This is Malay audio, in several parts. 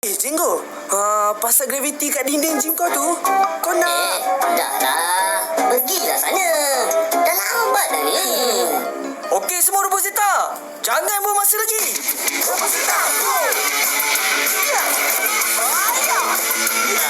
Jenggo, pasal graviti kat dinding gym kau tu, kau nak... Dah lah. Pergilah sana. Dah lambat dah ni. Okey semua Robozeta, jangan buang masa lagi. Robozeta, go! Ya! Ayah! Ya!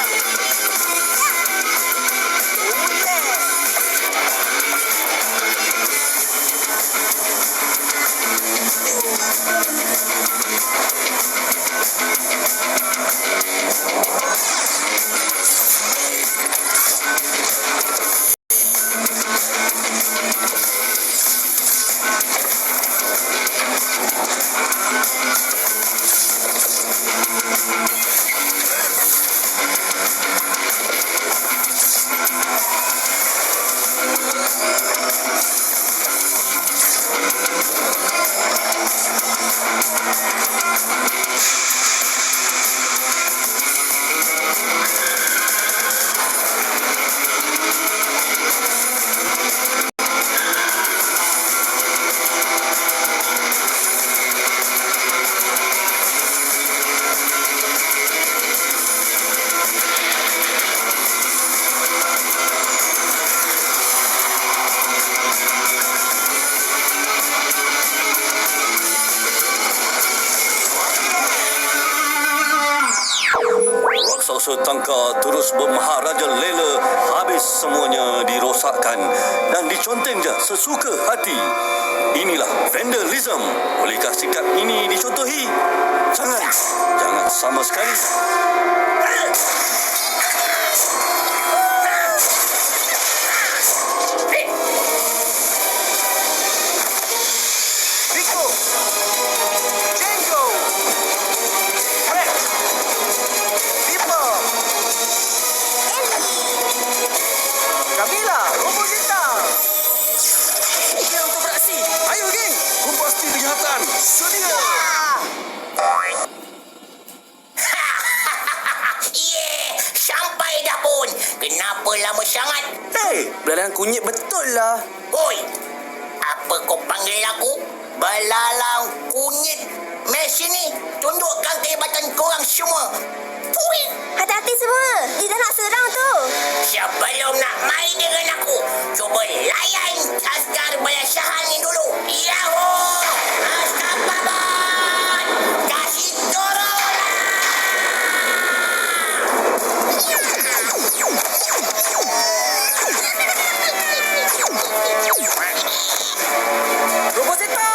Raksasa tangka terus bermaharajalela, habis semuanya dirosakkan dan diconteng je sesuka hati. Inilah vandalism. Bolehkah sikap ini dicontohi? Jangan sama sekali. Rico! Jenggo! Brett! Dipper! Camila! Robozeta! Kita untuk beraksi. Ayo, geng! Pasti kejahatan. Sedia! Sampai dah pun. Kenapa lama sangat? Hei, belalang kunyit betul lah. Oi, apa kau panggil aku? Belalang kunyit. Mari sini, tunjukkan kehebatan korang semua. Fui! Hati-hati semua. Dia dah nak serang tu. Sebelum nak main dengan aku, cuba layan askar balasahan ni dulu. Yahoo! Askar babat! Kasih dorong! Robozeta!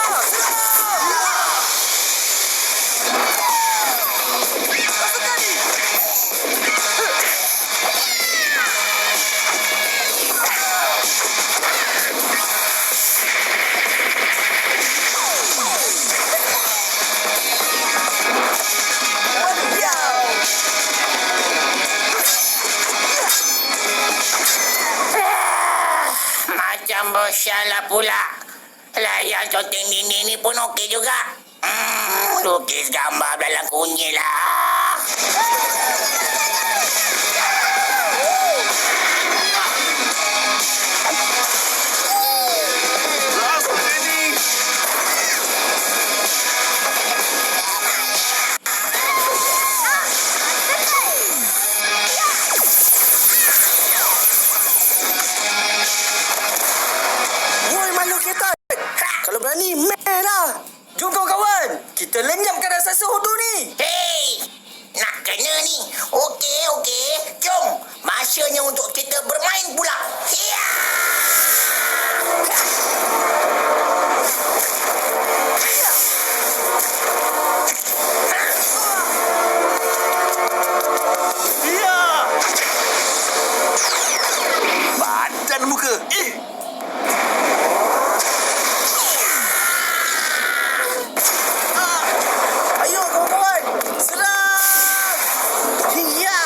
Macam bersalah pula. Layan conteng dinding ni pun okey juga. Lukis gambar belalang kunyit lah. Woi, makhluk ketat! Kalau berani, main lah! Jom kawan-kawan! Kita lenyapkan raksasa hodoh ni! Hei, nak kena ni. Okey. Jom, masanya untuk kita bermain pula. Hiya! Ya! Badan muka. Ayo kawan-kawan! Serang! Hiya!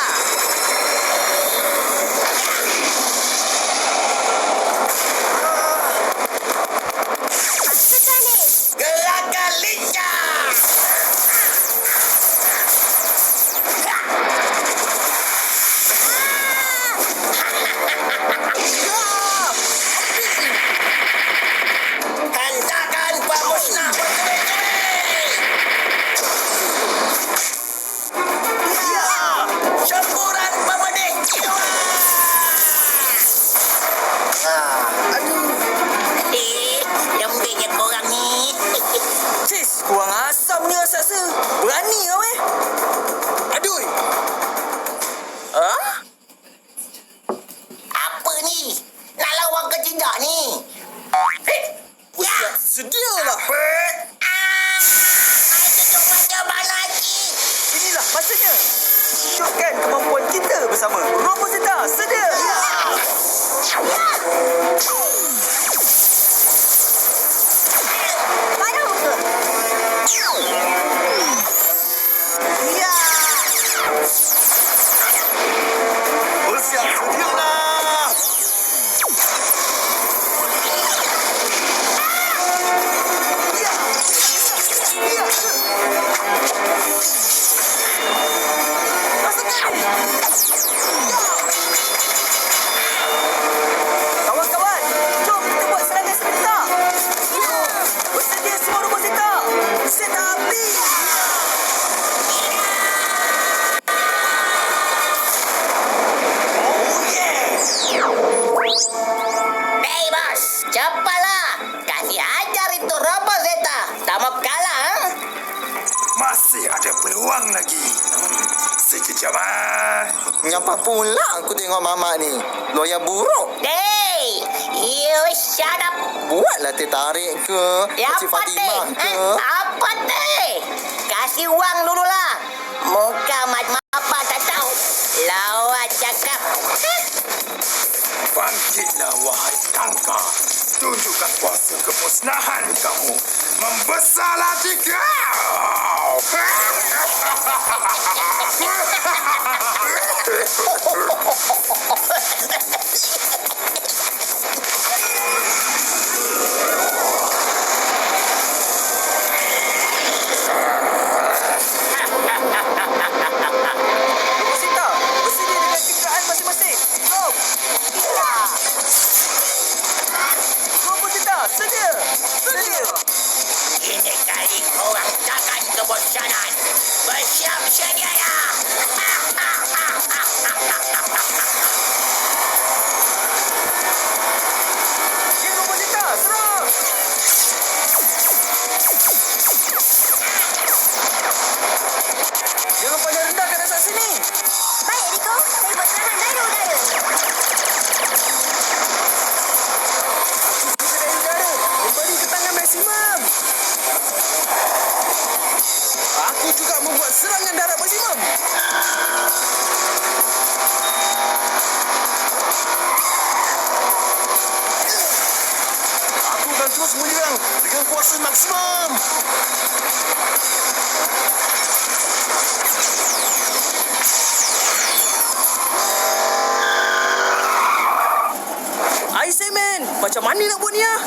Kurang asamnya Saksa. Berani kau Aduh. Apa ni? Nak lawan ke tidak ni? Ya. Sedialah. Itu cuma jawaban lagi. Inilah masanya. Tunjukkan kemampuan kita bersama. Robosita sedia. Mana muka? Ya. Bersiap sedialah. Ya. Ya. Kawan-kawan, jom kita buat serangan sebentar. Bersedia semua Robosita. Set api. Oh yeah. Hey bos, cepatlah. Kasih ajar itu robot Zeta. Tak mau kalah. Masih ada peluang lagi. Sekejap Ngapa pula aku tengok mamak ni? Loya buruk. Hey, you shut up. Buatlah tertarik ke Ya Cik apa Fatimah teh? ke. Apa teh? Kasih wang dululah. Muka macam apa tak tahu. Lawak cakap. bangkitlah wahai tangka. Tunjukkan kuasa kemusnahan kamu. Membesarlah kau. Robosita, bersedia dengan kenderaan masing-masing. Jom. Robosita, sedia. Sedia. Ini kali korang takkan kebosanan. Bersiap sedia ya. Okey, Robosita, serang. Jangan pandang rendah kat dasar sini. Baik, Riko. Saya buat serangan dari udara. Kita dari udara. Kembali ke tangan maksimum. Aku juga membuat serangan darat maksimum. Aku akan terus menyerang dengan kuasa maksimum. Ice Man, macam mana nak buat ni ah?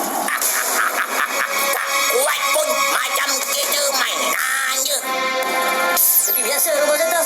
Tak kuat pun macam kita mainan je. Seperti biasa, Robosita.